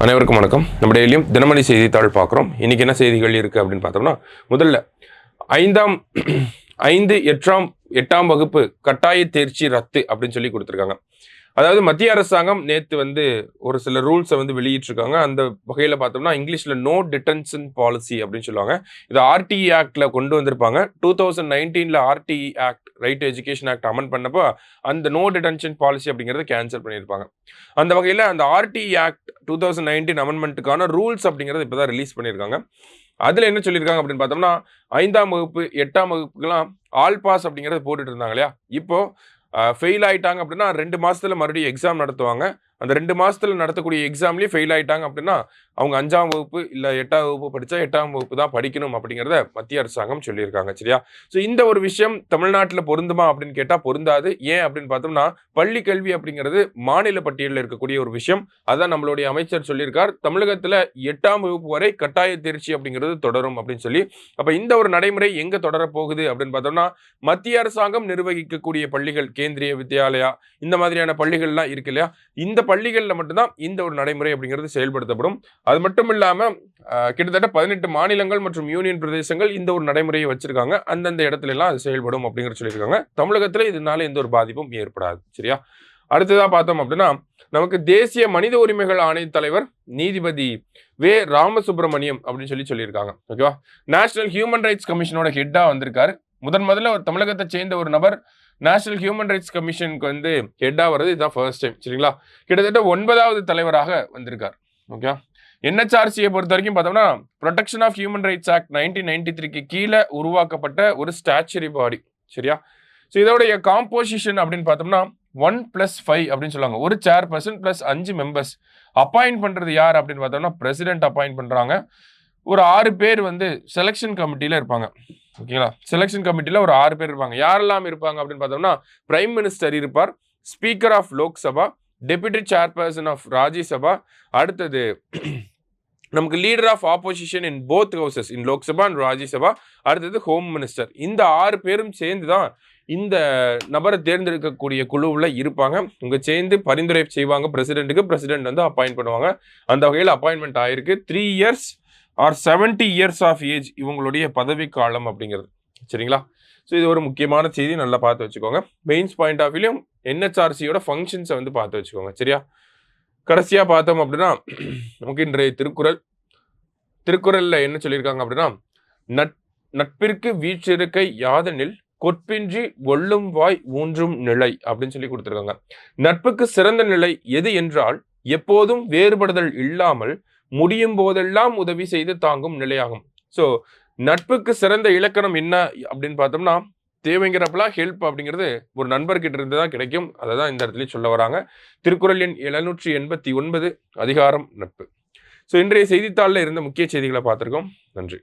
அனைவருக்கும் வணக்கம். நம்ம டெய்லியும் தினமணி செய்தித்தாள் பார்க்குறோம். இன்றைக்கி என்ன செய்திகள் இருக்குது அப்படின்னு பார்த்தோம்னா, முதல்ல 8ஆம் வகுப்பு கட்டாய தேர்ச்சி ரத்து அப்படின்னு சொல்லி கொடுத்துருக்காங்க. அதாவது மத்திய அரசாங்கம் நேற்று ஒரு சில ரூல்ஸை வெளியிட்டிருக்காங்க. அந்த வகையில் பார்த்தோம்னா இங்கிலீஷில் நோ டிடென்ஷன் பாலிசி அப்படின்னு சொல்லுவாங்க. இதை ஆர்டிஇ ஆக்டில் கொண்டு வந்திருப்பாங்க. 2019 RTE act, right to education act amend பண்ணப்போ அந்த நோ டிடென்ஷன் பாலிசி அப்படிங்கிறத கேன்சல் பண்ணியிருப்பாங்க. அந்த வகையில் அந்த ஆர்டிஇ ஆக்ட் 2019 அமெண்ட்மெண்ட்டுக்கான ரூல்ஸ் அப்படிங்கிறது இப்போ தான் ரிலீஸ் பண்ணியிருக்காங்க. அதில் என்ன சொல்லியிருக்காங்க அப்படின்னு பார்த்தோம்னா, 5ஆம் வகுப்பு 8ஆம் வகுப்புக்கெல்லாம் ஆல் பாஸ் அப்படிங்கிறது போட்டுட்டு இருந்தாங்க இல்லையா. இப்போ ஃபெயில் ஆகிட்டாங்க அப்படின்னா 2 மாதத்தில் மறுபடியும் எக்ஸாம் நடத்துவாங்க. அந்த 2 மாதத்தில் நடத்தக்கூடிய எக்ஸாம்லேயே ஃபெயில் ஆகிட்டாங்க அப்படின்னா அவங்க 5ஆம் வகுப்பு இல்லை 8ஆம் வகுப்பு படித்தா 8ஆம் வகுப்பு தான் படிக்கணும் அப்படிங்கிறத மத்திய அரசாங்கம் சொல்லியிருக்காங்க. சரியா? ஸோ இந்த ஒரு விஷயம் தமிழ்நாட்டில் பொருந்துமா அப்படின்னு கேட்டால் பொருந்தாது. ஏன் அப்படின்னு பார்த்தோம்னா, பள்ளி கல்வி அப்படிங்கிறது மாநில பட்டியலில் இருக்கக்கூடிய ஒரு விஷயம். அதான் நம்மளுடைய அமைச்சர் சொல்லியிருக்கார், தமிழகத்தில் 8ஆம் வகுப்பு வரை கட்டாய தேர்ச்சி அப்படிங்கிறது தொடரும் அப்படின்னு சொல்லி. அப்போ இந்த ஒரு நடைமுறை எங்கே தொடரப்போகுது அப்படின்னு பார்த்தோம்னா, மத்திய அரசாங்கம் நிர்வகிக்கக்கூடிய பள்ளிகள், கேந்திரிய வித்யாலயா, இந்த மாதிரியான பள்ளிகள்லாம் இருக்கு இல்லையா, இந்த பள்ளிகளில் மட்டும்தான் இந்த ஒரு நடைமுறை அப்படிங்கிறது செயல்படுத்தப்படும். அது மட்டும் இல்லாமல் கிட்டத்தட்ட 18 மாநிலங்கள் மற்றும் யூனியன் பிரதேசங்கள் இந்த ஒரு நடைமுறையை வச்சிருக்காங்க. அந்தந்த இடத்துல எல்லாம் அது செயல்படும் அப்படிங்கிறது சொல்லியிருக்காங்க. தமிழகத்தில் இதனால எந்த ஒரு பாதிப்பும் ஏற்படாது. சரியா? அடுத்ததாக பார்த்தோம் அப்படின்னா, நமக்கு தேசிய மனித உரிமைகள் ஆணைய தலைவர் நீதிபதி வே. ராமசுப்ரமணியம் அப்படின்னு சொல்லியிருக்காங்க. ஓகேவா? நேஷனல் ஹியூமன் ரைட்ஸ் கமிஷனோட ஹெட்டா வந்திருக்காரு. முதல்ல ஒரு தமிழகத்தை சேர்ந்த ஒரு நபர் நேஷனல் ஹியூமன் ரைட்ஸ் கமிஷனுக்கு ஹெட்டா வருது. இதுதான் ஃபர்ஸ்ட் டைம். சரிங்களா? கிட்டத்தட்ட 9வது தலைவராக வந்திருக்கார். ஓகே. என்ஹெச்ஆர்சியை பொறுத்த வரைக்கும் பார்த்தோம்னா, protection of human rights act 1993 கீழே உருவாக்கப்பட்ட ஒரு ஸ்டாச்சுரி பாடி. சரியா? ஸோ இதோடைய காம்போசிஷன் அப்படின்னு பார்த்தோம்னா 1+5 அப்படின்னு சொல்லுவாங்க. ஒரு சேர்பர்சன் ப்ளஸ் 5 மெம்பர்ஸ். அப்பாயிண்ட் பண்றது யார் அப்படின்னு பார்த்தோம்னா பிரசிடென்ட் அப்பாயிண்ட் பண்றாங்க. ஒரு 6 பேர் செலெக்ஷன் கமிட்டியில இருப்பாங்க. ஓகேங்களா? செலெக்ஷன் கமிட்டியில் ஒரு 6 பேர் இருப்பாங்க. யாரெல்லாம் இருப்பாங்க அப்படின்னு பார்த்தோம்னா, பிரைம் மினிஸ்டர் இருப்பார், speaker of Lok Sabha, deputy chairperson of Rajya Sabha, அடுத்தது நமக்கு leader of opposition in both houses, in Lok Sabha and Rajya Sabha, அடுத்தது ஹோம் மினிஸ்டர். இந்த 6 பேரும் சேர்ந்து தான் இந்த நபரை தேர்ந்தெடுக்கக்கூடிய குழுவில் இருப்பாங்க. இவங்க சேர்ந்து பரிந்துரை செய்வாங்க பிரசிடென்ட்டுக்கு. பிரசிடென்ட் அப்பாயிண்ட் பண்ணுவாங்க. அந்த வகையில் அப்பாயின்மெண்ட் ஆயிருக்கு. 3 years or 70 years of age இவங்களுடைய பதவி காலம் அப்படிங்கிறது. சரிங்களா? ஸோ இது ஒரு முக்கியமான செய்தி, நல்லா பார்த்து வச்சுக்கோங்க. மெயின்ஸ் பாயிண்ட் ஆஃப் வியூலையும் என்ஹெச்ஆர்சியோட ஃபங்க்ஷன்ஸை பார்த்து வச்சுக்கோங்க. சரியா? கடைசியாக பார்த்தோம் அப்படின்னா, நமக்கு இன்றைய திருக்குறளில் என்ன சொல்லியிருக்காங்க அப்படின்னா, நட்பிற்கு வீற்றிருக்கை யாதனில் கொற்பின்றி ஒல்லும் வாய் ஊன்றும் நிலை அப்படின்னு சொல்லி கொடுத்துருக்காங்க. நட்புக்கு சிறந்த நிலை எது என்றால், எப்போதும் வேறுபடுதல் இல்லாமல் முடியும் போதெல்லாம் உதவி செய்து தாங்கும் நிலையாகும். ஸோ நட்புக்கு சிறந்த இலக்கணம் என்ன அப்படின்னு பார்த்தோம்னா, தேவைங்கிறப்பெல்லாம் ஹெல்ப் அப்படிங்கிறது ஒரு நண்பர்கிட்ட இருந்து தான் கிடைக்கும். அதை தான் இந்த இடத்துல சொல்ல வராங்க. திருக்குறள் எண் 789, அதிகாரம் நட்பு. ஸோ இன்றைய செய்தித்தாளில் இருந்த முக்கிய செய்திகளை பார்த்துருக்கோம். நன்றி.